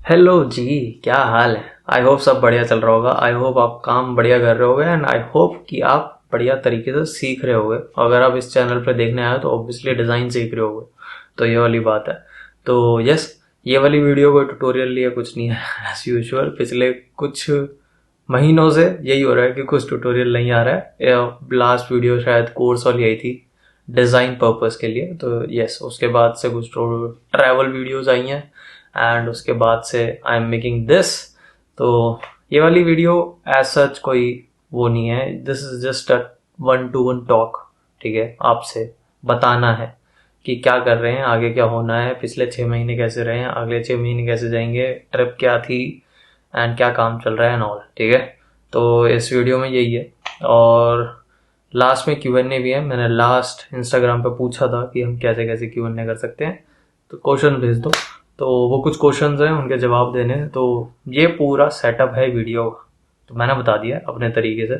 Hello जी। क्या हाल है? I hope सब बढ़िया चल रहा होगा। आई होप आप काम बढ़िया कर रहे होगे एंड आई होप कि आप बढ़िया तरीके से सीख रहे होगे। अगर आप इस चैनल पे देखने आए हो तो ऑब्वियसली डिज़ाइन सीख रहे होगे। तो ये वाली बात है। तो यस, ये वाली वीडियो कोई ट्यूटोरियल लिए कुछ नहीं है। एज यूजुअल पिछले कुछ महीनों से यही हो रहा है कि कुछ ट्यूटोरियल नहीं आ रहा है। लास्ट वीडियो शायद कोर्स वाली आई थी डिज़ाइन पर्पस के लिए। तो यस, उसके बाद से कुछ ट्रैवल वीडियोस आई हैं एंड उसके बाद से आई एम मेकिंग दिस। तो ये वाली वीडियो एज सच कोई वो नहीं है। This is just a 1-to-1 talk. ठीक है, आपसे बताना है कि क्या कर रहे हैं, आगे क्या होना है, पिछले 6 महीने कैसे रहे हैं, अगले 6 महीने कैसे जाएंगे, ट्रिप क्या थी एंड क्या काम चल रहा है एंड ऑल। ठीक है, तो इस वीडियो में यही है। और लास्ट में Q&A भी है। मैंने लास्ट इंस्टाग्राम पे पूछा था कि हम कैसे कैसे Q&A कर सकते हैं, तो क्वेश्चन भेज दो। तो वो कुछ क्वेश्चंस हैं, उनके जवाब देने हैं। तो ये पूरा सेटअप है वीडियो का, तो मैंने बता दिया अपने तरीके से।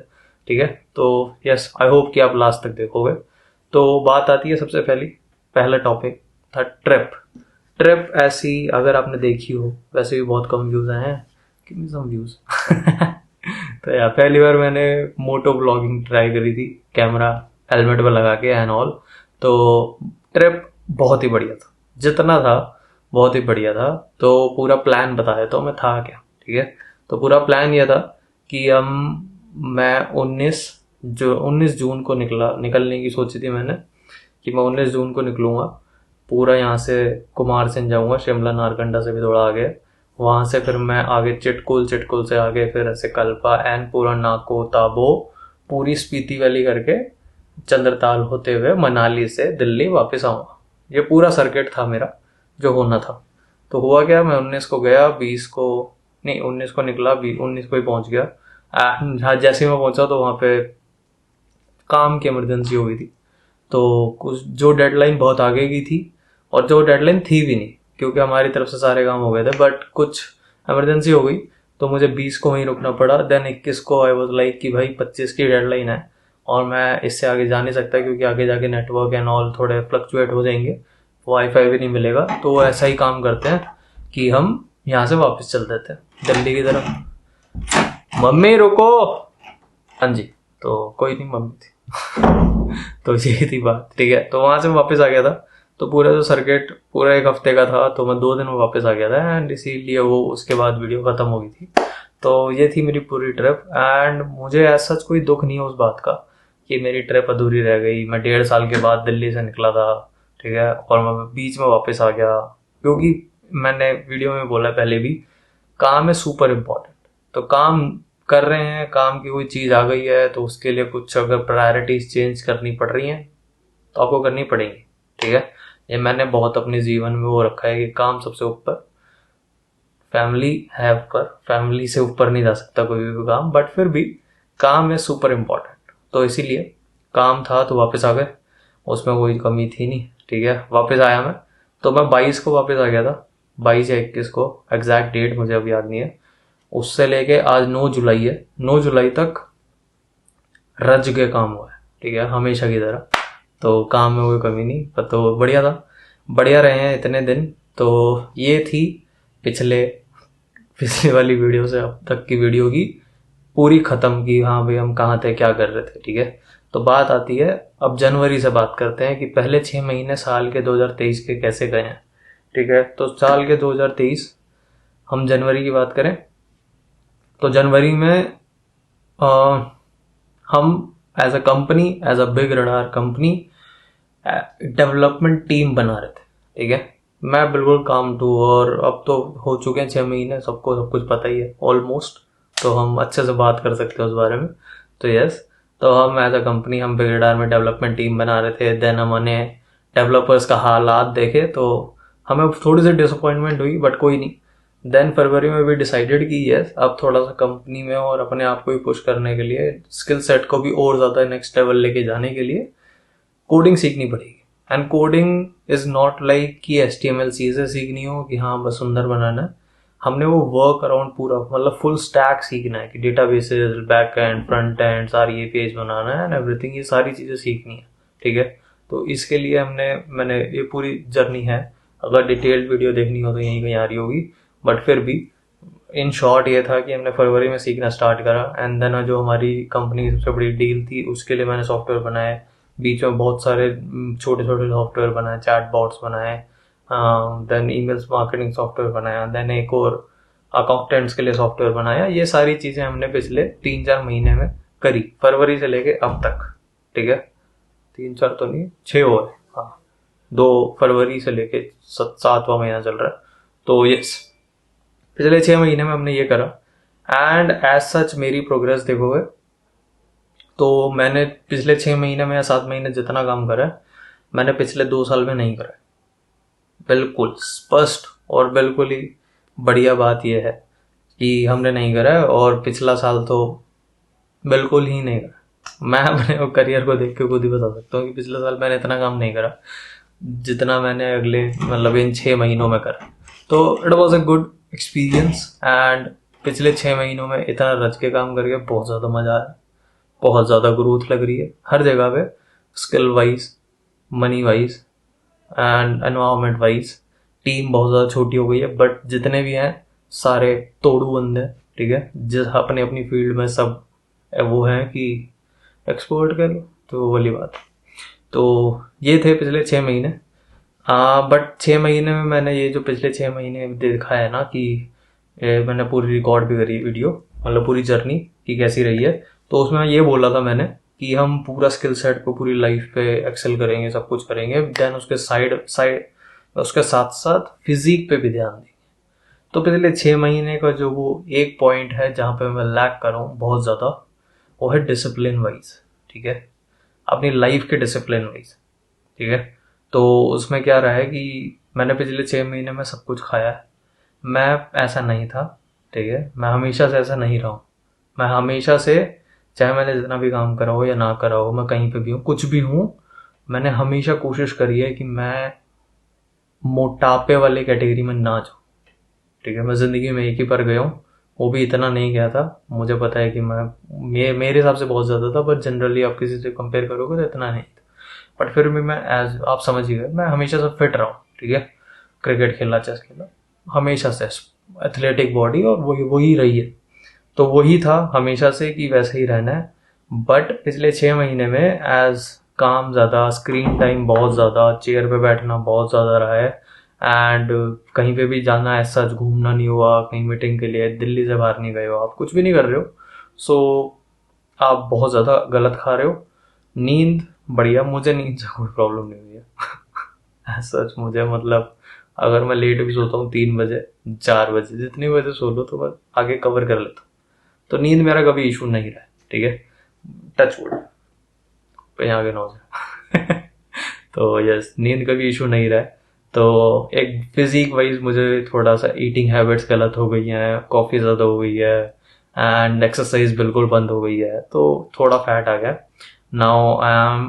ठीक है, तो यस, आई होप कि आप लास्ट तक देखोगे। तो बात आती है सबसे पहला टॉपिक था ट्रिप। ट्रिप ऐसी अगर आपने देखी हो, वैसे भी बहुत कम व्यूज आए हैं। कितने सम व्यूज। तो यार पहली बार मैंने मोटो ब्लॉगिंग ट्राई करी थी, कैमरा हेलमेट पर लगा के एंड ऑल। तो ट्रिप बहुत ही बढ़िया था, जितना था बहुत ही बढ़िया था। तो पूरा प्लान बताया तो मैं था क्या। ठीक है, तो पूरा प्लान ये था कि मैं 19 जून को निकलने की सोची थी मैंने, कि मैं 19 जून को निकलूंगा। पूरा यहाँ से कुमारसैन जाऊंगा, शिमला नारकंडा से भी थोड़ा आगे। वहां से फिर मैं आगे चिटकुल से आगे फिर ऐसे कल्पा एंड पूरा नाको ताबो, पूरी स्पीति वैली करके चंद्रताल होते हुए मनाली से दिल्ली वापस आऊंगा। ये पूरा सर्किट था मेरा जो होना था। तो हुआ क्या, मैं 19 को गया, 20 को नहीं 19 को निकला, 19 को ही पहुंच गया। हाँ, जैसे ही मैं पहुंचा तो वहां पे काम की इमरजेंसी हो गई थी। तो कुछ जो डेडलाइन बहुत आगे की थी और जो डेडलाइन थी भी नहीं, क्योंकि हमारी तरफ से सारे काम हो गए थे, बट कुछ इमरजेंसी हो गई तो मुझे 20 को वहीं रुकना पड़ा। देन 21 को आई वाज लाइक कि भाई 25 की डेडलाइन है और मैं इससे आगे जा नहीं सकता, क्योंकि आगे जाके नेटवर्क एंड ऑल थोड़े फ्लक्चुएट हो जाएंगे, वाईफाई भी नहीं मिलेगा। तो ऐसा ही काम करते हैं कि हम यहाँ से वापस चल देते हैं दिल्ली की तरफ। मम्मी रुको। हाँ जी, तो कोई नहीं, मम्मी थी। तो ये थी बात। ठीक है, तो वहां से मैं वापस आ गया था। तो पूरा जो सर्किट पूरा 1 हफ्ते का था, तो मैं 2 दिन में वापस आ गया था एंड इसीलिए वो उसके बाद वीडियो खत्म हो गई थी। तो ये थी मेरी पूरी ट्रिप एंड मुझे ऐसा कोई दुख नहीं है उस बात का कि मेरी ट्रिप अधूरी रह गई। मैं 1.5 साल के बाद दिल्ली से निकला था, ठीक है, और मैं बीच में वापस आ गया, क्योंकि मैंने वीडियो में बोला पहले भी, काम है सुपर इम्पोर्टेंट। तो काम कर रहे हैं, काम की कोई चीज़ आ गई है तो उसके लिए कुछ अगर प्रायोरिटीज चेंज करनी पड़ रही हैं तो आपको करनी पड़ेंगी। ठीक है, ये मैंने बहुत अपने जीवन में वो रखा है कि काम सबसे ऊपर, फैमिली है ऊपर, फैमिली से ऊपर नहीं जा सकता कोई भी काम, बट फिर भी काम है सुपर इम्पोर्टेंट। तो इसीलिए काम था तो वापस आ गए, उसमें कोई कमी थी नहीं। ठीक है, वापस आया मैं। तो मैं 22 को वापस आ गया था, 22 या 21 को, एग्जैक्ट डेट मुझे अब याद नहीं है। उससे लेके आज 9 जुलाई है, 9 जुलाई तक रज के काम हुआ है। ठीक है, हमेशा की तरह। तो काम में कोई कमी नहीं, पर तो बढ़िया था, बढ़िया रहे हैं इतने दिन। तो ये थी पिछले पिछले वाली वीडियो से अब तक की वीडियो की पूरी खत्म की। हाँ भाई, हम कहाँ थे, क्या कर रहे थे। ठीक है, तो बात आती है अब जनवरी से, बात करते हैं कि पहले 6 महीने साल के 2023 के कैसे गए हैं। ठीक है, तो साल के 2023, हम जनवरी की बात करें तो जनवरी में हम as a company, as a big radar company, development team बना रहे थे। ठीक है, मैं बिल्कुल काम टू, और अब तो हो चुके हैं 6 महीने, सबको सब कुछ पता ही है ऑलमोस्ट, तो हम अच्छे से बात कर सकते हैं उस बारे में। तो यस, तो हम एज अ कंपनी, हम बिग रडार में डेवलपमेंट टीम बना रहे थे। देन हमने डेवलपर्स का हालात देखे तो हमें थोड़ी सी डिसअपॉइंटमेंट हुई, बट कोई नहीं। देन फरवरी में भी डिसाइडेड कि यस, अब थोड़ा सा कंपनी में और अपने आप को भी पुश करने के लिए, स्किल सेट को भी और ज़्यादा नेक्स्ट लेवल लेके जाने के लिए कोडिंग सीखनी पड़ेगी। And coding is not like कि HTML चीज़ें सीखनी हो कि हाँ बस सुंदर बनाना है। हमने वो वर्क अराउंड पूरा, मतलब फुल स्टैक सीखना है कि databases, back and, front end, सारी APIs बनाना है एंड एवरीथिंग, ये सारी चीज़ें सीखनी है। ठीक है, तो इसके लिए मैंने ये पूरी जर्नी है, अगर डिटेल्ड वीडियो देखनी हो तो यहीं कहीं आ रही होगी, बट फिर भी इन शॉर्ट ये था कि हमने फरवरी में सीखना स्टार्ट करा। एंड देन जो हमारी कंपनी की सबसे बड़ी डील थी उसके लिए मैंने सॉफ्टवेयर बनाए, बीच में बहुत सारे छोटे छोटे सॉफ्टवेयर बनाए, चैट बॉट्स बनाए, देन ईमेल्स मार्केटिंग सॉफ्टवेयर बनाया, देन एक और अकाउंटेंट्स के लिए सॉफ्टवेयर बनाया। ये सारी चीज़ें हमने पिछले 3-4 महीने में करी, फरवरी से लेके अब तक। ठीक है, 3-4 तो नहीं, 6 और, हाँ 2 फरवरी से लेके 7वां महीना चल रहा है। तो यस, पिछले 6 महीने में हमने ये करा। एंड एज सच मेरी प्रोग्रेस देखोगे तो मैंने पिछले 6 महीने में या 7 महीने जितना काम करा है मैंने पिछले 2 साल में नहीं करा है। बिल्कुल स्पष्ट और बिल्कुल ही बढ़िया बात यह है कि हमने नहीं करा है, और पिछला साल तो बिल्कुल ही नहीं करा। मैं अपने करियर को देख के खुद ही बता सकता हूँ कि पिछले साल मैंने इतना काम नहीं करा जितना मैंने अगले मतलब इन 6 महीनों में करा। तो it was a good experience. And पिछले 6 महीनों में इतना रच के काम करके बहुत ज़्यादा मज़ा आया, बहुत ज़्यादा ग्रोथ लग रही है हर जगह पे, skill wise, money wise and environment wise. Team बहुत ज़्यादा छोटी हो गई है, बट जितने भी हैं सारे तोड़ू बंदे हैं। ठीक है, जिस अपनी अपनी फील्ड में सब वो हैं कि एक्सपोर्ट करो, तो वो वाली बात। तो ये थे पिछले 6 महीने। बट 6 महीने में मैंने ये जो पिछले 6 महीने देखा है ना कि मैंने पूरी रिकॉर्ड भी करी वीडियो, मतलब पूरी जर्नी की कैसी रही है। तो उसमें ये बोला था मैंने कि हम पूरा स्किल सेट को पूरी लाइफ पे एक्सेल करेंगे, सब कुछ करेंगे, देन उसके उसके साथ साथ फिजिक पे भी ध्यान देंगे। तो पिछले 6 महीने का जो वो एक पॉइंट है जहाँ पे मैं लैक कर रहा हूँ बहुत ज़्यादा, वो है डिसिप्लिन वाइज। ठीक है, अपनी लाइफ के डिसिप्लिन वाइज। ठीक है, तो उसमें क्या रहा है कि मैंने पिछले 6 महीने में सब कुछ खाया है। मैं ऐसा नहीं था, ठीक है, मैं हमेशा से ऐसा नहीं रहा हूँ। मैं हमेशा से, चाहे मैंने जितना भी काम करा हो या ना करा हो, मैं कहीं पे भी हूँ, कुछ भी हूँ, मैंने हमेशा कोशिश करी है कि मैं मोटापे वाले कैटेगरी में ना जाऊँ। ठीक है, मैं ज़िंदगी में एक ही बार गया हूँ, वो भी इतना नहीं गया था। मुझे पता है कि मेरे हिसाब से बहुत ज़्यादा था, बट जनरली आप किसी से कंपेयर करोगे तो इतना नहीं था। बट फिर भी मैं, एज आप समझ ही गए, मैं हमेशा से फिट रहा हूँ। ठीक है, क्रिकेट खेला, चेस खेला, हमेशा से एथलेटिक बॉडी, और वही रही है। तो वही था हमेशा से कि वैसे ही रहना है। बट पिछले 6 महीने में एज काम ज़्यादा, स्क्रीन टाइम बहुत ज़्यादा, चेयर पे बैठना बहुत ज़्यादा रहा है, एंड कहीं पे भी जाना ऐसा घूमना नहीं हुआ, कहीं मीटिंग के लिए दिल्ली से बाहर नहीं गए हो, आप कुछ भी नहीं कर रहे हो, सो आप बहुत ज़्यादा गलत खा रहे हो। नींद बढ़िया, मुझे नींद से कोई प्रॉब्लम नहीं हुई है सच। मुझे मतलब अगर मैं लेट भी सोता हूँ 3 बजे 4 बजे, जितनी बजे सो लो, तो मैं आगे कवर कर लेता हूँ। तो नींद मेरा कभी इशू नहीं रहा है। ठीक है, टच वुड पे आगे ना हो जाए तो यस, नींद कभी इशू नहीं रहा है। तो एक फिजिक वाइज मुझे थोड़ा सा ईटिंग हैबिट्स गलत हो गई हैं, कॉफ़ी ज़्यादा हो गई है, एंड एक्सरसाइज बिल्कुल बंद हो गई है, तो थोड़ा फैट आ गया। नाउ आई एम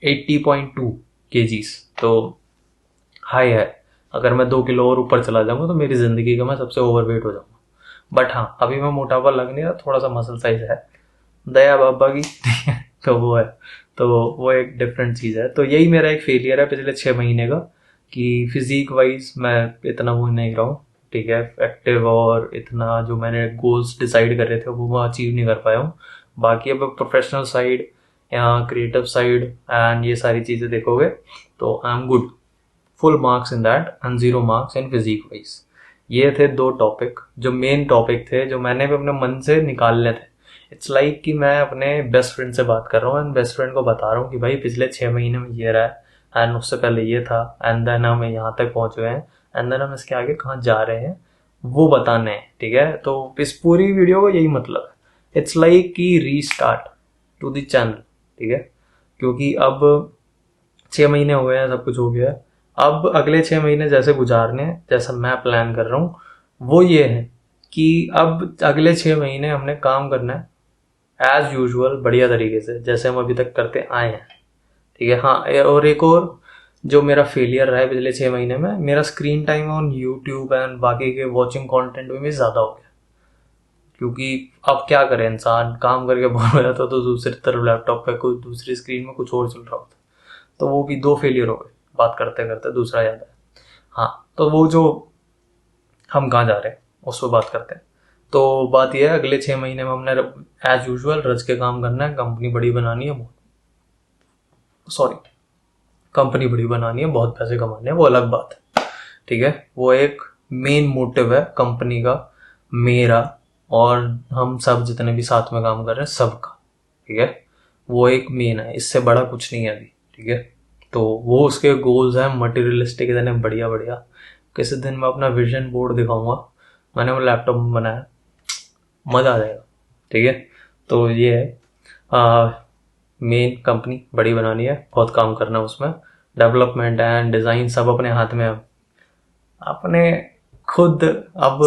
80.2 kgs, तो हाई है। अगर मैं 2 किलो और ऊपर चला जाऊंगा तो मेरी ज़िंदगी का मैं सबसे ओवरवेट हो जाऊंगा। बट हाँ, अभी मैं मोटापा लग नहीं रहा, थोड़ा सा मसल साइज है, दया बाबा की तो वो है, तो वो एक डिफरेंट चीज़ है। तो यही मेरा एक फेलियर है पिछले 6 महीने का कि फिजिक वाइज मैं इतना वो नहीं रहा हूँ। ठीक है, एक्टिव, और इतना जो मैंने गोल्स डिसाइड कर रहे थे वो मैं अचीव नहीं कर पाया हूँ। बाकी अब प्रोफेशनल साइड या क्रिएटिव साइड एंड ये सारी चीज़ें देखोगे तो I am good, full marks in that and 0 marks in physique wise. ये थे 2 टॉपिक जो मेन टॉपिक थे, जो मैंने भी अपने मन से निकालने थे। इट्स लाइक कि मैं अपने बेस्ट फ्रेंड से बात कर रहा हूँ एंड बेस्ट फ्रेंड को बता रहा हूँ कि भाई पिछले 6 महीने में ये रहा है, एंड उससे पहले ये था, एंड देन हम यहाँ तक पहुँच गए हैं, एंड देन हम इसके आगे कहाँ जा रहे हैं वो बताने हैं। ठीक है, तो इस पूरी वीडियो का यही मतलब है। इट्स लाइक कि रीस्टार्ट टू द चैनल। ठीक है, क्योंकि अब 6 महीने हो गए हैं, सब कुछ हो गया है। अब अगले 6 महीने जैसे गुजारने हैं, जैसा मैं प्लान कर रहा हूँ, वो ये है कि अब अगले 6 महीने हमने काम करना है एज यूजुअल, बढ़िया तरीके से, जैसे हम अभी तक करते आए हैं। ठीक है, हाँ, और एक और जो मेरा फेलियर रहा है पिछले 6 महीने में, मेरा screen time on YouTube and बाकी के वॉचिंग कंटेंट में भी ज़्यादा हो गया। क्योंकि अब क्या करे, इंसान काम करके बोर हो जाता तो दूसरी तरफ लैपटॉप पे कुछ, दूसरी स्क्रीन में कुछ और चल रहा होता, तो वो भी 2 फेलियर हो गए बात करते करते, दूसरा याद है। हाँ, तो वो जो हम कहाँ जा रहे हैं उस पर बात करते हैं। तो बात यह है, अगले 6 महीने में हमने एज यूजुअल रच के काम करना है, कंपनी बड़ी बनानी है, कंपनी बड़ी बनानी है, बहुत पैसे कमाने हैं, वो अलग बात है, ठीक है। वो एक मेन मोटिव है कंपनी का, मेरा और हम सब जितने भी साथ में काम कर रहे हैं सबका, ठीक है। वो एक मेन है, इससे बड़ा कुछ नहीं है अभी, ठीक है। तो वो उसके गोल्स हैं मटेरियलिस्टिक इतने बढ़िया बढ़िया। किसी दिन मैं अपना विजन बोर्ड दिखाऊंगा, मैंने वो लैपटॉप में बनाया, मज़ा आ जाएगा, ठीक है। तो ये है मेन, कंपनी बड़ी बनानी है, बहुत काम करना है उसमें, डेवलपमेंट एंड डिज़ाइन सब अपने हाथ में है, अपने खुद। अब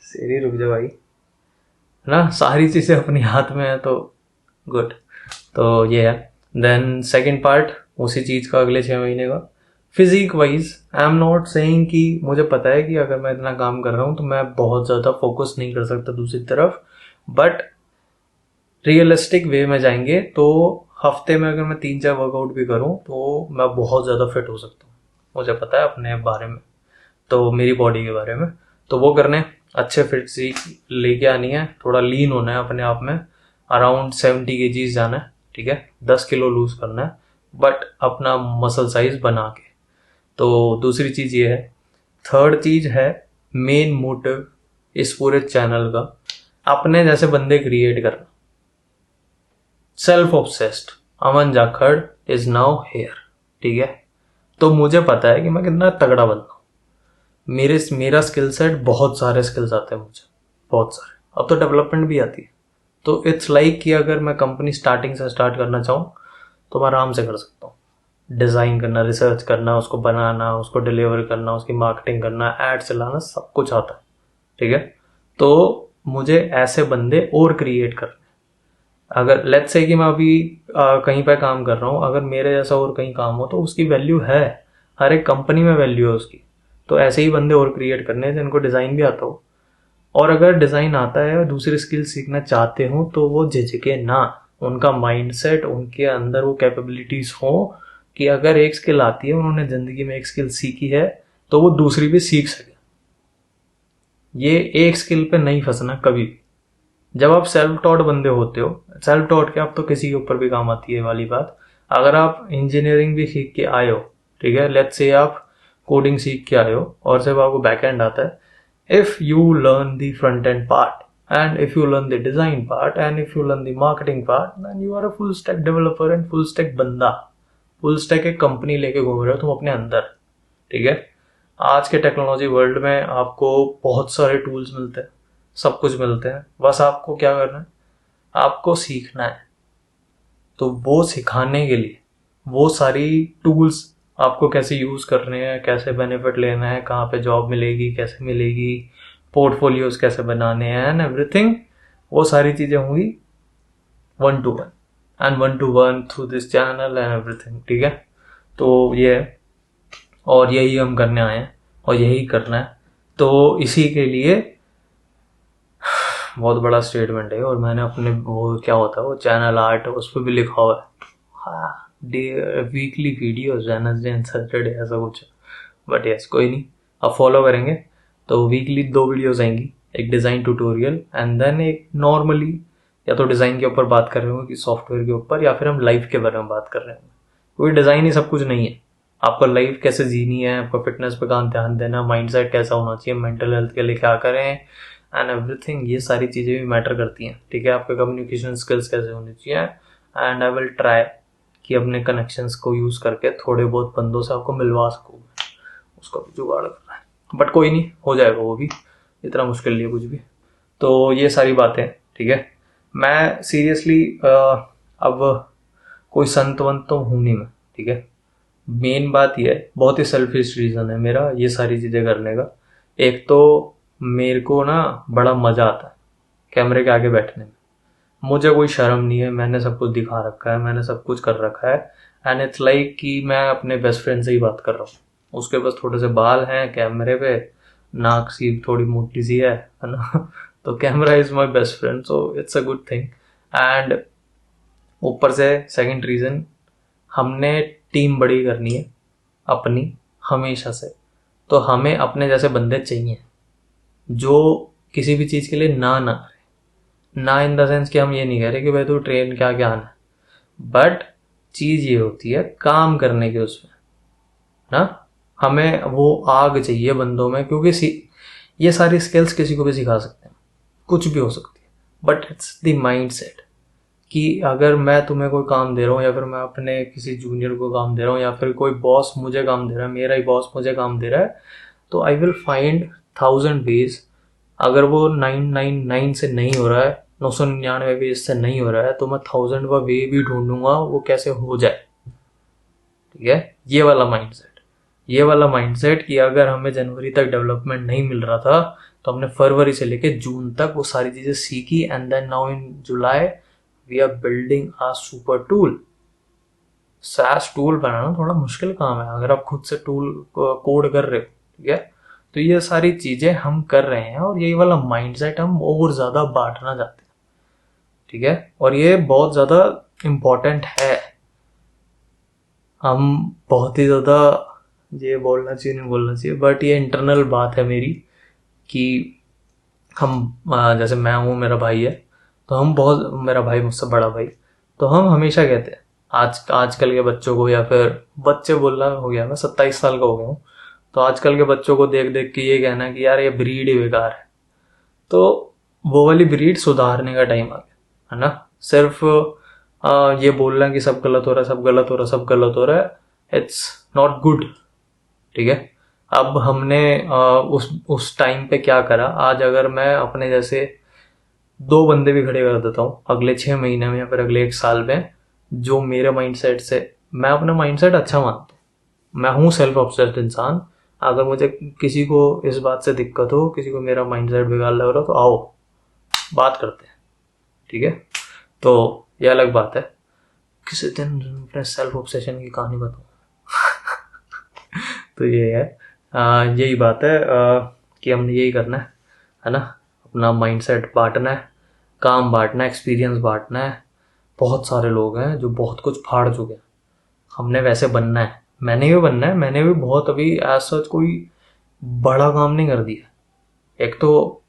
सीरी रुक जा भाई, है ना, सारी चीज़ें अपने हाथ में है तो गुड। तो ये है। देन सेकंड पार्ट उसी चीज़ का अगले 6 महीने का, physique wise I am not saying कि मुझे पता है कि अगर मैं इतना काम कर रहा हूँ तो मैं बहुत ज़्यादा फोकस नहीं कर सकता दूसरी तरफ, बट रियलिस्टिक वे में जाएंगे तो हफ्ते में अगर मैं 3-4 वर्कआउट भी करूँ तो मैं बहुत ज़्यादा फिट हो सकता हूँ, मुझे पता है अपने बारे में, तो मेरी बॉडी के बारे में। तो वो करने अच्छे फिट सी लेके आनी है, थोड़ा लीन होना है अपने आप में, अराउंड 70 kg जाना है, ठीक है, 10 किलो लूज करना है, बट अपना मसल साइज बना के। तो दूसरी चीज़ ये है। थर्ड चीज़ है मेन मोटिव इस पूरे चैनल का, अपने जैसे बंदे क्रिएट करना। Self obsessed Aman Jakhar is now here, ठीक है। तो मुझे पता है कि मैं कितना तगड़ा बंदा हूँ, मेरा स्किल सेट, बहुत सारे स्किल्स आते हैं मुझे, बहुत सारे, अब तो डेवलपमेंट भी आती है। तो इट्स लाइक कि अगर मैं कंपनी स्टार्टिंग से स्टार्ट करना चाहूँ तो मैं आराम से कर सकता हूँ। डिज़ाइन करना, रिसर्च करना, उसको बनाना, उसको डिलीवर करना, उसकी मार्केटिंग करना, एड चलाना, सब कुछ आता है, ठीक है। तो मुझे ऐसे बंदे और क्रिएट करने, अगर लेट्स से कि मैं अभी कहीं पे काम कर रहा हूँ, अगर मेरे जैसा और कहीं काम हो तो उसकी वैल्यू है, हर एक कंपनी में वैल्यू है उसकी। तो ऐसे ही बंदे और क्रिएट करने हैं जिनको डिज़ाइन भी आता हो, और अगर डिज़ाइन आता है और दूसरी स्किल सीखना चाहते हो तो वो झिझके ना, उनका माइंडसेट, उनके अंदर वो कैपेबिलिटीज़ हो कि अगर एक स्किल आती है, उन्होंने ज़िंदगी में एक स्किल सीखी है तो वो दूसरी भी सीख सके। ये एक स्किल पे नहीं फंसना कभी भी। जब आप सेल्फ टॉट बंदे होते हो, सेल्फ टॉट के आप तो किसी के ऊपर भी काम आती है वाली बात, अगर आप इंजीनियरिंग भी सीख के आए हो, ठीक है, लेट्स से आप कोडिंग सीख के आए हो और सिर्फ आपको बैक एंड आता है, if you learn the front end part and if you learn the design part and if you learn the marketing part, then you are a full stack developer and full stack बंदा। Full stack एक company लेके घूम रहे हो तुम अपने अंदर, ठीक है। आज के टेक्नोलॉजी वर्ल्ड में आपको बहुत सारे टूल्स मिलते हैं, सब कुछ मिलते हैं, बस आपको क्या करना है, आपको सीखना है। तो वो सिखाने के लिए वो सारी टूल्स आपको कैसे यूज़ करने हैं, कैसे बेनिफिट लेना है, कहाँ पे जॉब मिलेगी, कैसे मिलेगी, पोर्टफोलियोज कैसे बनाने हैं एंड एवरीथिंग, वो सारी चीज़ें होंगी 1-to-1 and 1-to-1 through this channel and everything, ठीक है। तो ये है, और यही हम करने आए हैं और यही करना है। तो इसी के लिए बहुत बड़ा स्टेटमेंट है, और मैंने अपने वो क्या होता है वो चैनल आर्ट उस पर भी लिखा हुआ है, हाँ, weekly videos Wednesday and Saturday ऐसा कुछ, बट यस कोई नहीं, अब फॉलो करेंगे। तो वीकली 2 वीडियोस आएंगी, एक डिज़ाइन ट्यूटोरियल एंड देन एक नॉर्मली, या तो डिज़ाइन के ऊपर बात कर रहे हो कि सॉफ्टवेयर के ऊपर, या फिर हम लाइफ के बारे में बात कर रहे हैं, क्योंकि डिज़ाइन ही सब कुछ नहीं है। आपको लाइफ कैसे जीनी है, आपको फिटनेस पे कहाँ ध्यान देना, माइंडसेट कैसा होना चाहिए, मेंटल हेल्थ के लिए क्या करें एंड एवरीथिंग, ये सारी चीज़ें भी मैटर करती हैं, ठीक है। आपके कम्युनिकेशन स्किल्स कैसे होनी चाहिए, एंड आई विल ट्राई कि अपने कनेक्शंस को यूज़ करके थोड़े बहुत बंदों से आपको मिलवा सकूँ, उसका भी जुगाड़ करना है, बट कोई नहीं, हो जाएगा वो भी, इतना मुश्किल नहीं है कुछ भी। तो ये सारी बातें, ठीक है। मैं सीरियसली अब कोई संत वंत तो हूँ नहीं मैं, ठीक है। मेन बात ये है, बहुत ही सेल्फिश रीज़न है मेरा ये सारी चीज़ें करने का। एक तो मेरे को ना बड़ा मज़ा आता है कैमरे के आगे बैठने में, मुझे कोई शर्म नहीं है, मैंने सब कुछ दिखा रखा है, मैंने सब कुछ कर रखा है, एंड इट्स लाइक कि मैं अपने बेस्ट फ्रेंड से ही बात कर रहा हूँ, उसके पास थोड़े से बाल हैं कैमरे पे, नाक सी थोड़ी मोटी सी है ना तो camera is my best friend, so it's a good thing. And ऊपर से सेकंड रीज़न, हमने टीम बड़ी करनी है अपनी हमेशा से, तो हमें अपने जैसे बंदे चाहिए जो किसी भी चीज़ के लिए ना करे। ना इन द सेंस कि हम ये नहीं कह रहे कि भाई तू ट्रेन क्या क्या आना, बट चीज़ ये होती है काम करने की उसमें ना, हमें वो आग चाहिए बंदों में, क्योंकि ये सारी स्किल्स किसी को भी सिखा सकते हैं, कुछ भी हो सकती है, but it's the mind set कि अगर मैं तुम्हें कोई काम दे रहा हूँ या फिर मैं अपने किसी जूनियर को काम दे रहा हूँ या फिर कोई बॉस मुझे काम दे रहा है, मेरा ही बॉस मुझे काम दे रहा है, तो आई विल फाइंड 1000 वेज। अगर वो 999 से नहीं हो रहा है, 999 वेज से नहीं हो रहा है, तो मैं 1000वां वे भी ढूंढूंगा वो कैसे हो जाए। ठीक है, ये वाला माइंडसेट कि अगर हमें जनवरी तक डेवलपमेंट नहीं मिल रहा था तो हमने फरवरी से लेके जून तक वो सारी चीजें सीखी, and then now in July we are building a super tool. SaaS tool बनाना थोड़ा मुश्किल काम है अगर आप खुद से टूल कोड कर रहे हो। ठीक है, तो ये सारी चीजें हम कर रहे हैं और यही वाला माइंडसेट हम और ज्यादा बांटना चाहते हैं। ठीक है, और ये बहुत ज्यादा इम्पोर्टेंट है। हम बहुत ही ज़्यादा, ये बोलना चाहिए नहीं बोलना चाहिए, बट ये इंटरनल बात है मेरी कि हम जैसे मैं हूँ, मेरा भाई है, तो हम बहुत, मेरा भाई मुझसे बड़ा भाई, तो हम हमेशा कहते हैं आजकल के बच्चों को, या फिर बच्चे बोलना हो गया, मैं 27 साल का हो गया हूँ, तो आजकल के बच्चों को देख देख के ये कहना कि यार ये ब्रीड ही बेकार है। तो वो वाली ब्रीड सुधारने का टाइम आ गया है ना। सिर्फ ये बोलना कि सब गलत हो रहा है, सब गलत हो रहा है, सब गलत हो रहा है, इट्स नॉट गुड। ठीक है, अब हमने उस टाइम पे क्या करा, आज अगर मैं अपने जैसे 2 बंदे भी खड़े कर देता हूँ अगले 6 महीने में या फिर अगले 1 साल में, जो मेरे माइंडसेट से, मैं अपना माइंडसेट अच्छा मानता हूँ, मैं हूँ सेल्फ ऑब्सेस्ड इंसान। अगर मुझे किसी को इस बात से दिक्कत हो, किसी को मेरा माइंडसेट बेकार लग रहा हो, तो आओ बात करते हैं। ठीक है, तो ये अलग बात है, किसी दिन अपने सेल्फ ऑब्सेशन की कहानी बताऊँ। तो ये है, यही बात है कि हमने यही करना है ना, अपना माइंडसेट बांटना है, काम बांटना है, एक्सपीरियंस बांटना है। बहुत सारे लोग हैं जो बहुत कुछ फाड़ चुके हैं, हमने वैसे बनना है, मैंने भी बनना है। मैंने भी बहुत अभी एज सच कोई बड़ा काम नहीं कर दिया। एक तो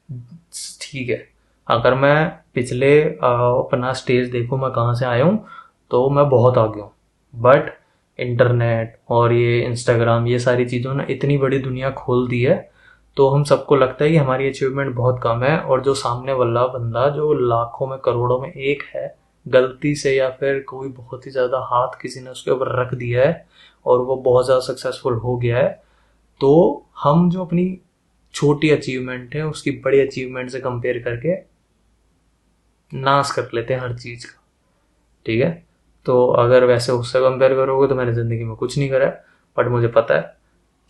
ठीक है, अगर मैं पिछले अपना स्टेज देखूँ मैं कहाँ से आया हूँ, तो मैं बहुत आगे हूँ, बट इंटरनेट और ये इंस्टाग्राम, ये सारी चीज़ों ने इतनी बड़ी दुनिया खोल दी है, तो हम सबको लगता है कि हमारी अचीवमेंट बहुत कम है, और जो सामने वाला बंदा जो लाखों में करोड़ों में एक है, गलती से या फिर कोई बहुत ही ज़्यादा हाथ किसी ने उसके ऊपर रख दिया है और वो बहुत ज़्यादा सक्सेसफुल हो गया है, तो हम जो अपनी छोटी अचीवमेंट है उसकी बड़ी अचीवमेंट से कंपेयर करके नाश कर लेते हैं हर चीज़ का। ठीक है, तो अगर वैसे उससे कंपेयर करोगे तो मैंने ज़िंदगी में कुछ नहीं करा है, बट मुझे पता है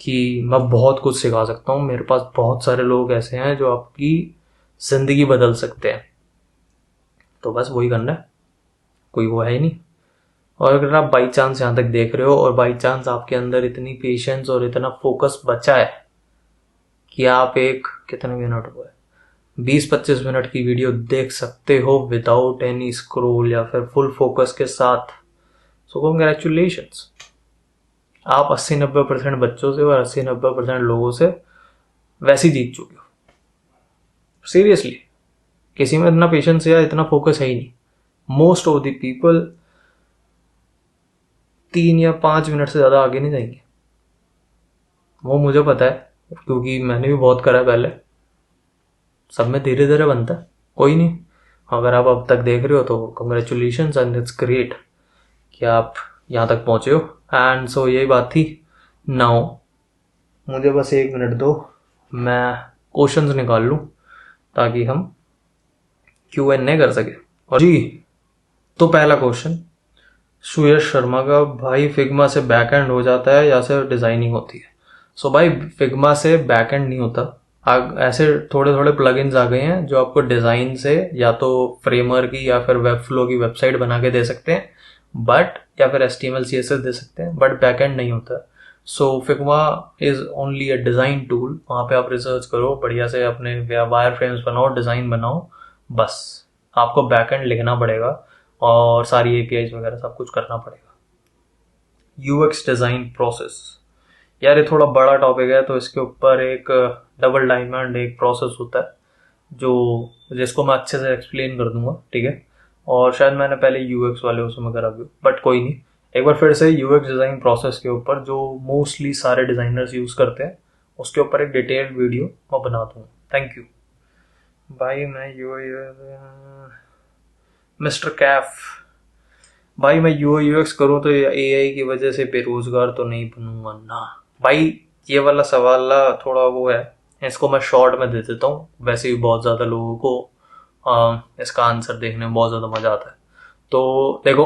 कि मैं बहुत कुछ सिखा सकता हूँ। मेरे पास बहुत सारे लोग ऐसे हैं जो आपकी ज़िंदगी बदल सकते हैं, तो बस वही करना है, कोई वो है ही नहीं। और अगर आप बाई चांस यहाँ तक देख रहे हो और बाई चांस आपके अंदर इतनी पेशेंस और इतना फोकस बचा है कि आप एक, कितने मिनट हुआ है, 20-25 मिनट की वीडियो देख सकते हो विदाउट एनी स्क्रोल या फिर फुल फोकस के साथ, सो कॉन्ग्रेचुलेशंस। आप 80-90% बच्चों से और 80-90% लोगों से वैसे ही जीत चुके हो। सीरियसली, किसी में इतना पेशेंस या इतना फोकस है ही नहीं। मोस्ट ऑफ द पीपल 3 या 5 मिनट से ज़्यादा आगे नहीं जाएंगे। वो मुझे पता है क्योंकि मैंने भी बहुत करा है पहले। सब में धीरे धीरे बनता है, कोई नहीं। अगर आप अब तक देख रहे हो तो कंग्रेचुलेशंस एंड इट्स ग्रेट कि आप यहाँ तक पहुँचे हो। एंड सो यही बात थी। नाउ मुझे बस 1 मिनट दो, मैं क्वेश्चंस निकाल लूँ ताकि हम Q&A कर सके। और जी, तो पहला क्वेश्चन सुयश शर्मा का, भाई फिग्मा से बैक एंड हो जाता है या सिर्फ डिजाइनिंग होती है? सो भाई फिग्मा से बैक एंड नहीं होता। ऐसे थोड़े थोड़े प्लगइन्स आ गए हैं जो आपको डिजाइन से या तो फ्रेमर की या फिर वेबफ्लो की वेबसाइट बना के दे सकते हैं, बट या फिर HTML CSS दे सकते हैं, बट बैक एंड नहीं होता। So Figma is only a design tool. वहाँ पे आप रिसर्च करो, बढ़िया से अपने वायर फ्रेम्स बनाओ, डिजाइन बनाओ, बस आपको बैक एंड लिखना पड़ेगा और सारी APIs वगैरह सब कुछ करना पड़ेगा। UX डिजाइन प्रोसेस, यार ये थोड़ा बड़ा टॉपिक है, तो इसके ऊपर एक डबल डायमंड एक प्रोसेस होता है जो जिसको मैं अच्छे से एक्सप्लेन कर दूंगा, ठीक है। और शायद मैंने पहले यूएक्स वाले उसमें करा भी, बट कोई नहीं। एक बार फिर से यूएक्स डिज़ाइन प्रोसेस के ऊपर जो मोस्टली सारे डिज़ाइनर्स यूज़ करते हैं उसके ऊपर एक डिटेल्ड वीडियो मैं बना दूँ। थैंक यू भाई। मैं यू मिस्टर कैफ भाई, मैं यूआई यूएक्स करूँ तो एआई की वजह से बेरोजगार तो नहीं बनूंगा ना भाई। ये वाला सवाल ना थोड़ा वो है, इसको मैं शॉर्ट में दे देता हूँ। वैसे भी बहुत ज़्यादा लोगों को इसका आंसर देखने में बहुत ज़्यादा मज़ा आता है। तो देखो,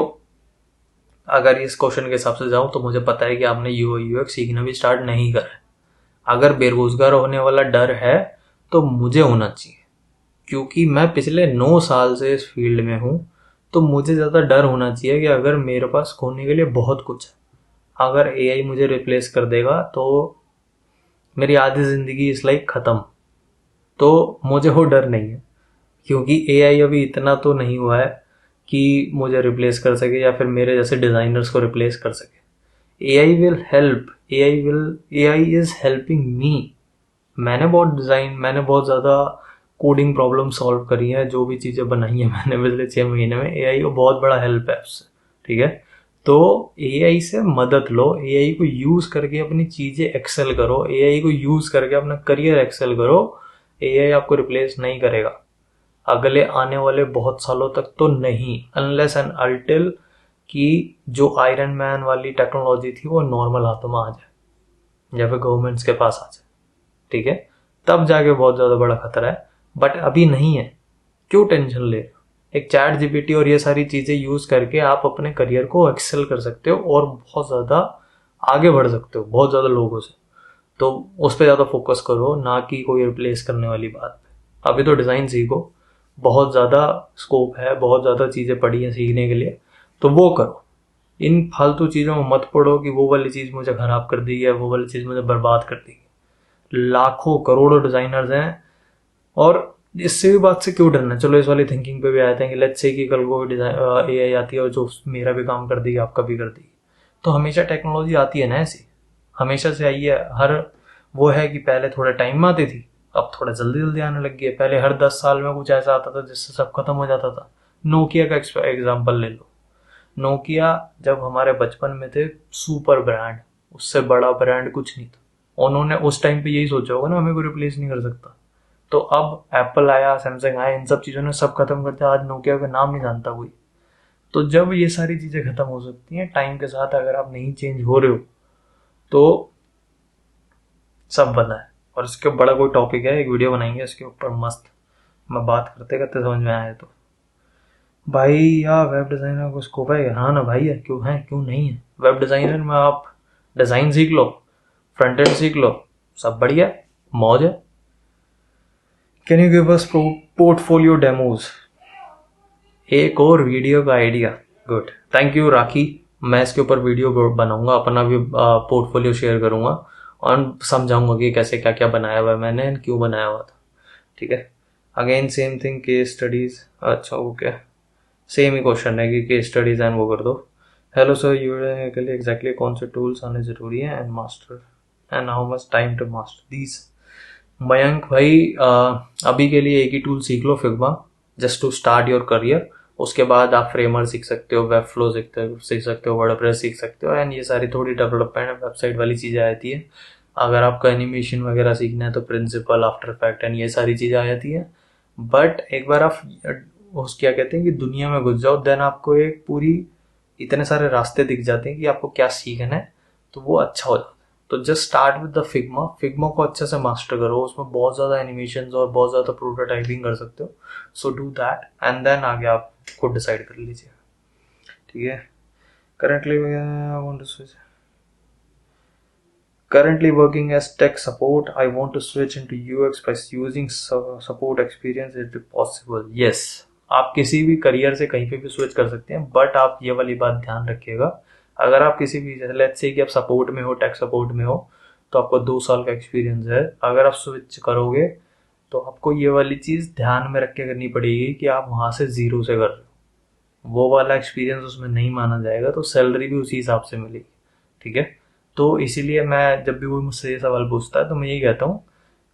अगर इस क्वेश्चन के हिसाब से जाऊँ तो मुझे पता है कि आपने यूआई यूएक्स सीखना भी स्टार्ट नहीं करा है। अगर बेरोजगार होने वाला डर है तो मुझे होना चाहिए, क्योंकि मैं पिछले 9 साल से इस फील्ड में हूँ। तो मुझे ज़्यादा डर होना चाहिए कि अगर मेरे पास खोने के लिए बहुत कुछ है, अगर एआई मुझे रिप्लेस कर देगा तो मेरी आधी ज़िंदगी इस लाइक ख़त्म। तो मुझे वो डर नहीं है, क्योंकि एआई अभी इतना तो नहीं हुआ है कि मुझे रिप्लेस कर सके या फिर मेरे जैसे डिज़ाइनर्स को रिप्लेस कर सके। AI will help, AI is helping me. मैंने बहुत ज़्यादा कोडिंग प्रॉब्लम सॉल्व करी है, जो भी चीज़ें बनाई है मैंने पिछले 6 महीने में, एआई को बहुत बड़ा हेल्प है उससे, ठीक है। तो एआई से मदद लो, एआई को यूज़ करके अपनी चीज़ें एक्सेल करो, एआई को यूज़ करके अपना करियर एक्सेल करो। एआई आपको रिप्लेस नहीं करेगा अगले आने वाले बहुत सालों तक तो नहीं, अनलेस एंड अल्टिल कि जो आयरन मैन वाली टेक्नोलॉजी थी वो नॉर्मल हाथों में आ जाए या फिर गवर्नमेंट्स के पास आ जाए, ठीक है। तब जाके बहुत ज़्यादा बड़ा खतरा है, बट अभी नहीं है। क्यों टेंशन ले रहे हो? एक चैट जीपीटी और ये सारी चीज़ें यूज़ करके आप अपने करियर को एक्सेल कर सकते हो और बहुत ज़्यादा आगे बढ़ सकते हो बहुत ज़्यादा लोगों से। तो उस पर ज़्यादा फोकस करो, ना कि कोई रिप्लेस करने वाली बात पे। अभी तो डिज़ाइन सीखो, बहुत ज़्यादा स्कोप है, बहुत ज़्यादा चीज़ें पड़ी हैं सीखने के लिए, तो वो करो। इन फालतू चीज़ों में मत पड़ो कि वो वाली चीज़ मुझे ख़राब कर दी है, वो वाली चीज़ मुझे बर्बाद कर दी। लाखों करोड़ों डिज़ाइनर्स हैं, और इससे भी बात से क्यों डरना। चलो इस वाली थिंकिंग पे भी आए थे कि लेट्स से कि कल को डिज़ाइन एआई आती है और जो मेरा भी काम कर देगी आपका भी कर देगी। तो हमेशा टेक्नोलॉजी आती है ना ऐसी, हमेशा से आई है। हर वो है कि पहले थोड़े टाइम में आती थी, अब थोड़ा जल्दी जल्दी आने लग गई है। पहले हर 10 साल में कुछ ऐसा आता था जिससे सब खत्म हो जाता था। नोकिया का एग्जाम्पल ले लो। नोकिया जब हमारे बचपन में थे, सुपर ब्रांड, उससे बड़ा ब्रांड कुछ नहीं था। उन्होंने उस टाइम पे यही सोचा होगा ना, हमें कोई रिप्लेस नहीं कर सकता। तो अब एप्पल आया, सैमसंग आया, इन सब चीज़ों ने सब खत्म कर दिया। आज नोकिया का नाम नहीं जानता कोई। तो जब ये सारी चीज़ें खत्म हो सकती हैं टाइम के साथ, अगर आप नहीं चेंज हो रहे हो तो सब बना है। और इसके बड़ा कोई टॉपिक है, एक वीडियो बनाएंगे इसके ऊपर मस्त, मैं बात करते करते समझ में आया तो। भाई या वेब डिज़ाइनर को स्कोप है? हाँ ना भाई, है क्यों है, क्यों नहीं है। वेब डिज़ाइनर में आप डिज़ाइन सीख लो, फ्रंट एंड सीख लो, सब बढ़िया, मौज है। Can you give us portfolio demos? एक और वीडियो का आइडिया, गुड, थैंक यू राखी। मैं इसके ऊपर वीडियो बनाऊंगा, अपना भी पोर्टफोलियो शेयर करूंगा और समझाऊंगा कि कैसे क्या क्या बनाया हुआ है मैंने, क्यों बनाया हुआ था, ठीक है। Again same thing, case studies. अच्छा ओके, सेम ही क्वेश्चन है कि केस स्टडीज एंड वो कर दो। हेलो सर, यू के लिए एग्जैक्टली कौन से टूल्स आने जरूरी है and master and how much time to master these? Mayank भाई, अभी के लिए एक ही टूल सीख लो, Figma, just to start your career. उसके बाद आप फ्रेमर सीख सकते हो, वेब फ्लो सीख सकते हो, वर्डप्रेस सीख सकते हो, एंड ये सारी थोड़ी डेवलपमेंट वेबसाइट वाली चीज़ें आती है। अगर आपको एनिमेशन वगैरह सीखना है तो प्रिंसिपल, आफ्टर इफेक्ट एंड ये सारी चीज़ें आ जाती है। बट एक बार आप उस क्या कहते हैं कि दुनिया में घुस जाओ, देन आपको एक पूरी इतने सारे रास्ते दिख जाते हैं कि आपको क्या सीखना है, तो वो अच्छा हो जाता है। तो just start with the Figma. Figma को अच्छे से मास्टर करो, उसमें बहुत ज़्यादा एनिमेशन और बहुत ज़्यादा प्रोटोटाइपिंग कर सकते हो। So do that and then आगे आप खुद डिसाइड कर लीजिए, ठीक है। Currently want to switch, currently working as tech support, I want to switch into UX by using support experience if possible. Yes, आप किसी भी करियर से कहीं पे भी स्विच कर सकते हैं, बट आप ये वाली बात ध्यान रखिएगा, अगर आप किसी भी, लेट्स से कि आप सपोर्ट में हो, टेक सपोर्ट में हो, तो आपको 2 साल का एक्सपीरियंस है। अगर आप स्विच करोगे तो आपको ये वाली चीज़ ध्यान में रख के करनी पड़ेगी कि आप वहाँ से ज़ीरो से कर रहे हो। वो वाला एक्सपीरियंस उसमें नहीं माना जाएगा, तो सैलरी भी उसी हिसाब से मिलेगी, ठीक है। तो इसीलिए मैं जब भी कोई मुझसे ये सवाल पूछता है तो मैं यही कहता हूँ,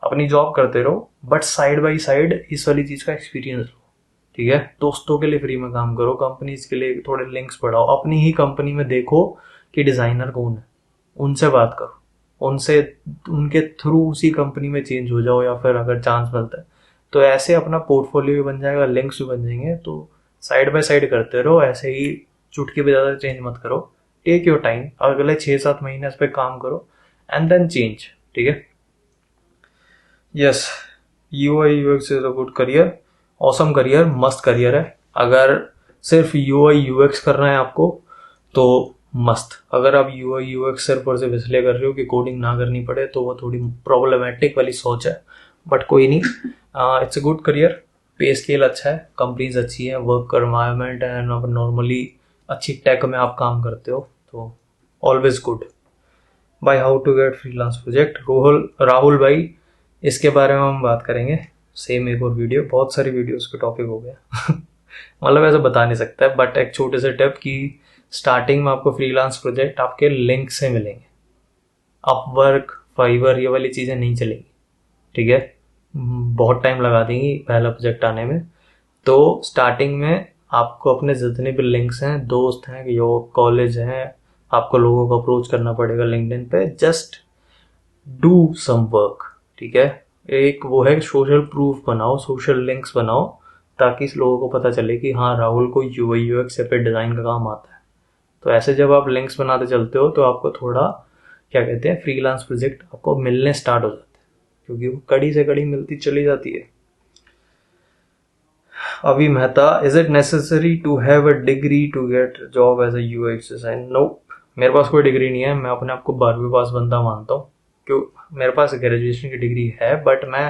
अपनी जॉब करते रहो बट साइड बाय साइड इस वाली चीज़ का एक्सपीरियंस लो। ठीक है, दोस्तों के लिए फ्री में काम करो, कंपनीज के लिए थोड़े लिंक्स बढ़ाओ, अपनी ही कंपनी में देखो कि डिज़ाइनर कौन है, उनसे बात करो, उनसे उनके थ्रू उसी कंपनी में चेंज हो जाओ, या फिर अगर चांस मिलता है तो ऐसे अपना पोर्टफोलियो भी बन जाएगा, लिंक्स भी बन जाएंगे। तो साइड बाय साइड करते रहो, ऐसे ही चुटकी पे ज़्यादा चेंज मत करो। टेक योर टाइम, अगले 6-7 महीने इस पर काम करो एंड देन चेंज। ठीक है, yes, UI UX is a good career, awesome career, मस्त करियर है। अगर सिर्फ यूआई यूएक्स करना है आपको तो मस्त। अगर आप यूआई यूएक्स सिर्फ और सिर्फ इसलिए कर रहे हो कि कोडिंग ना करनी पड़े तो वो थोड़ी प्रॉब्लमेटिक वाली सोच है, बट कोई नहीं, it's a good career. Pay scale अच्छा है, कंपनीज अच्छी है, वर्क एनवायरनमेंट है, नॉर्मली अच्छी टेक में आप काम करते हो तो always good. By how to get freelance project, Rahul भाई, इसके बारे में हम बात करेंगे सेम एक और वीडियो, बहुत सारी वीडियोस पे टॉपिक हो गया मतलब ऐसे बता नहीं सकता है, बट एक छोटे से टिप कि स्टार्टिंग में आपको फ्रीलांस प्रोजेक्ट आपके लिंक से मिलेंगे, अपवर्क, फाइवर, ये वाली चीज़ें नहीं चलेगी। ठीक है, बहुत टाइम लगा देंगी पहला प्रोजेक्ट आने में। तो स्टार्टिंग में आपको अपने जितने भी लिंक्स हैं, दोस्त हैं, यो कॉलेज हैं, आपको लोगों को अप्रोच करना पड़ेगा लिंक्डइन पे, जस्ट डू सम वर्क। ठीक है, एक वो है सोशल प्रूफ बनाओ, सोशल लिंक्स बनाओ, ताकि इस लोगों को पता चले कि हाँ राहुल को यूआई यूएक्स या फिर डिज़ाइन का काम आता है। तो ऐसे जब आप लिंक्स बनाते चलते हो तो आपको थोड़ा क्या कहते हैं, फ्रीलांस प्रोजेक्ट आपको मिलने स्टार्ट हो जाते हैं, क्योंकि वो कड़ी से कड़ी मिलती चली जाती है। अभी Mehta, is it necessary to have a degree to get job as a UX design? No, मेरे पास कोई डिग्री नहीं है, मैं अपने आप को 12वीं पास बंदा मानता हूँ। क्यों, मेरे पास ग्रेजुएशन की डिग्री है बट मैं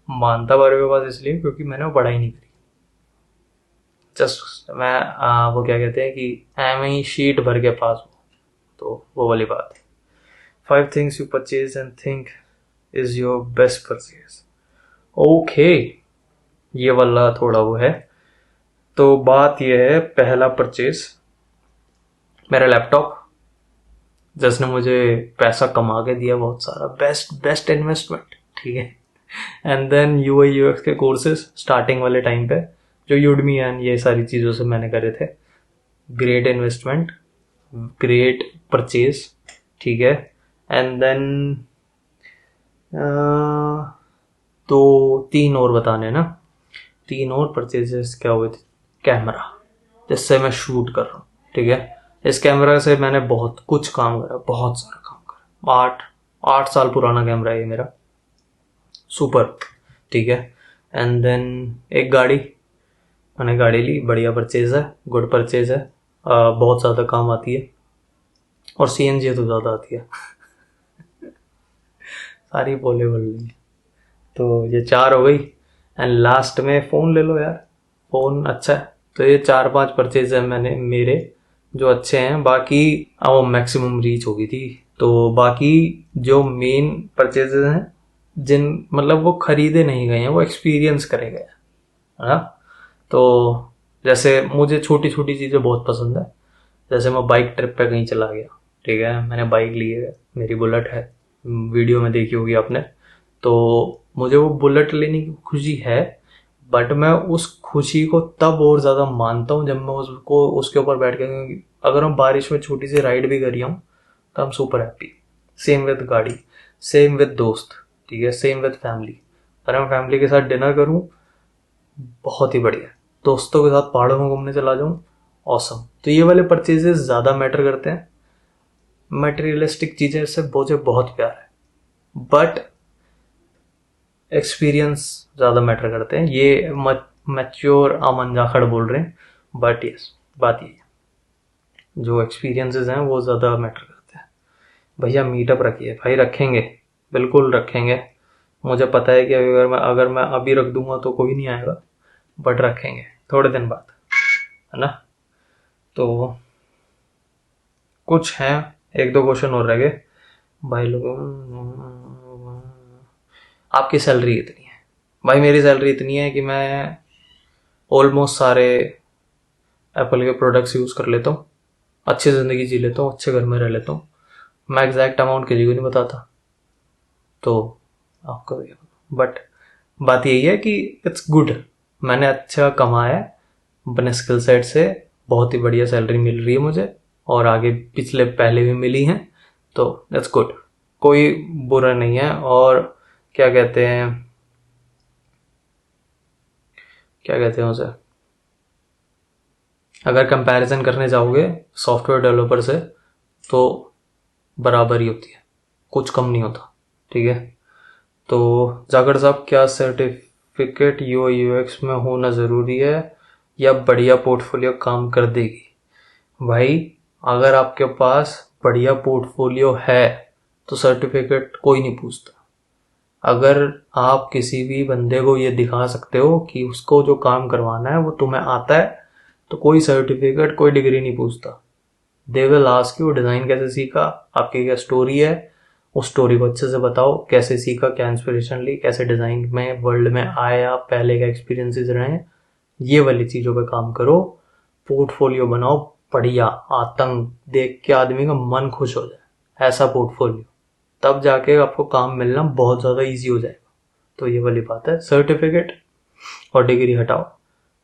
मानता 12वीं पास इसलिए क्योंकि मैंने वो पढ़ाई नहीं करी। जस्ट मैं वो क्या कहते हैं कि एम ही शीट भर के पास हूँ, तो वो वाली बात है। 5 things you purchase and think is your best purchase. Okay, ये वाला थोड़ा वो है। तो बात ये है, पहला परचेज मेरा लैपटॉप, जिसने मुझे पैसा कमा के दिया बहुत सारा, बेस्ट इन्वेस्टमेंट। ठीक है, एंड देन यूआई यूएक्स के कोर्सेज स्टार्टिंग वाले टाइम पे जो यूडमी एंड ये सारी चीज़ों से मैंने करे थे, ग्रेट इन्वेस्टमेंट, ग्रेट परचेज। ठीक है, एंड देन तो 3 और बताने ना, 3 और परचेजेस क्या हुए थे। कैमरा, जिससे मैं शूट कर रहा हूँ। ठीक है, इस कैमरा से मैंने बहुत कुछ काम करा, बहुत सारा काम करा। 8 साल पुराना कैमरा है ये मेरा, सुपर। ठीक है, एंड देन एक गाड़ी, मैंने गाड़ी ली, बढ़िया परचेज है, गुड परचेज है, बहुत ज़्यादा काम आती है, और सीएनजी तो ज़्यादा आती है सारी बोले बोल रही है। तो ये 4 हो गई, एंड लास्ट में फ़ोन ले लो यार, फ़ोन अच्छा है। तो ये 4-5 परचेज है मैंने मेरे जो अच्छे हैं, बाकी वो मैक्सिमम रीच हो गई थी। तो बाकी जो मेन परचेजेस हैं, जिन मतलब वो खरीदे नहीं गए हैं, वो एक्सपीरियंस करे गए हैं ना। तो जैसे मुझे छोटी छोटी चीज़ें बहुत पसंद है, जैसे मैं बाइक ट्रिप पे कहीं चला गया, ठीक है, मैंने बाइक ली है, मेरी बुलेट है, वीडियो में देखी होगी आपने, तो मुझे वो बुलेट लेने की खुशी है, बट मैं उस खुशी को तब और ज़्यादा मानता हूँ जब मैं उसको उसके ऊपर बैठ के, अगर हम बारिश में छोटी सी राइड भी करी हूँ तो हम सुपर हैप्पी। सेम विद गाड़ी, सेम विद दोस्त, ठीक है, सेम विद फैमिली। अगर मैं फैमिली के साथ डिनर करूँ, बहुत ही बढ़िया। दोस्तों के साथ पहाड़ों में घूमने चला जाऊँ, ऑसम। तो ये वाले परचेजेस ज़्यादा मैटर करते हैं, मटेरियलिस्टिक चीज़ें से मुझे बहुत प्यार है, बट एक्सपीरियंस ज़्यादा मैटर करते हैं। ये मैच्योर अमन जाखड़ बोल रहे हैं, बट यस, बात ये है, जो एक्सपीरियंसेस हैं वो ज़्यादा मैटर करते हैं। भैया मीटअप रखिए भाई, रखेंगे, बिल्कुल रखेंगे। मुझे पता है कि अगर मैं अभी रख दूंगा तो कोई नहीं आएगा, बट रखेंगे थोड़े दिन बाद, है ना। तो कुछ हैं, 1-2 क्वेश्चन और रह गए भाई लोग। आपकी सैलरी इतनी है भाई, मेरी सैलरी इतनी है कि मैं ऑलमोस्ट सारे एप्पल के प्रोडक्ट्स यूज़ कर लेता हूँ, अच्छी ज़िंदगी जी लेता हूँ, अच्छे घर में रह लेता हूँ। मैं एग्जैक्ट अमाउंट किसी को नहीं बताता, तो आपको, बट बात यही है कि इट्स गुड, मैंने अच्छा कमाया है अपने स्किल सेट से, बहुत ही बढ़िया सैलरी मिल रही है मुझे, और आगे पिछले पहले भी मिली हैं, तो इट्स गुड, कोई बुरा नहीं है। और क्या कहते हैं, क्या कहते हैं उसे, अगर कंपैरिजन करने जाओगे सॉफ्टवेयर डेवलपर से तो बराबर ही होती है, कुछ कम नहीं होता, ठीक है। तो जाकर साहब, क्या सर्टिफिकेट यूआई यूएक्स में होना ज़रूरी है या बढ़िया पोर्टफोलियो काम कर देगी? भाई, अगर आपके पास बढ़िया पोर्टफोलियो है तो सर्टिफिकेट कोई नहीं पूछता। अगर आप किसी भी बंदे को ये दिखा सकते हो कि उसको जो काम करवाना है वो तुम्हें आता है, तो कोई सर्टिफिकेट, कोई डिग्री नहीं पूछता। They will ask you design कैसे सीखा, आपकी क्या स्टोरी है, उस स्टोरी को अच्छे से बताओ, कैसे सीखा, क्या इंस्पिरेशन ली, कैसे डिज़ाइन में वर्ल्ड में आए आप, पहले का एक्सपीरियंसेस रहे हैं, ये वाली चीज़ों पे काम करो। पोर्टफोलियो बनाओ बढ़िया, आतंक देख के आदमी का मन खुश हो जाए, ऐसा पोर्टफोलियो, तब जाके आपको काम मिलना बहुत ज़्यादा ईजी हो जाएगा। तो ये वाली बात है, सर्टिफिकेट और डिग्री हटाओ,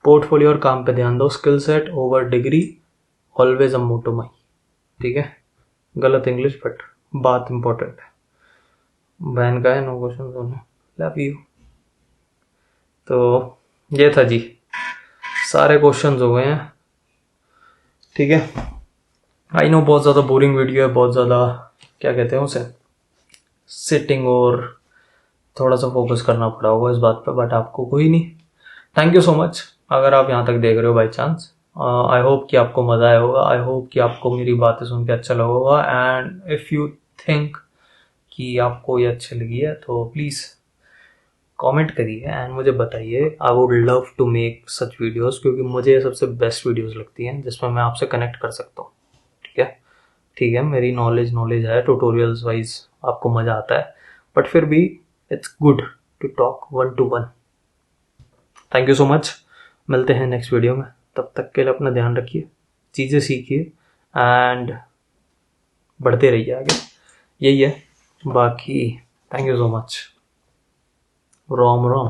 पोर्टफोलियो और काम पे ध्यान दो, skill set over degree, always a motto my, ठीक है। गलत इंग्लिश बट बात इंपॉर्टेंट है। बहन का है, नो क्वेश्चन होने, लव यू। तो ये था जी, सारे क्वेश्चंस हो गए हैं, ठीक है। आई नो बहुत ज़्यादा बोरिंग वीडियो है, बहुत ज़्यादा क्या कहते हैं उसे, सिटिंग और थोड़ा सा फोकस करना पड़ा होगा इस बात पे, बट आपको कोई नहीं। थैंक यू सो मच अगर आप यहाँ तक देख रहे हो बाई चांस। आई होप कि आपको मज़ा आया होगा, आई होप कि आपको मेरी बातें सुन के अच्छा लगा होगा, एंड इफ़ यू थिंक कि आपको ये अच्छी लगी है तो प्लीज़ कमेंट करिए एंड मुझे बताइए। I would love to make such videos, क्योंकि मुझे ये सबसे बेस्ट वीडियोस लगती हैं जिसमें मैं आपसे कनेक्ट कर सकता हूँ, ठीक है। ठीक है, मेरी नॉलेज है, ट्यूटोरियल्स वाइज आपको मज़ा आता है, बट फिर भी it's good to talk 1 to 1। Thank you so much, मिलते हैं नेक्स्ट वीडियो में, तब तक के लिए अपना ध्यान रखिए, चीज़ें सीखिए एंड बढ़ते रहिए आगे, यही है बाकी। Thank you so much, Ram Ram.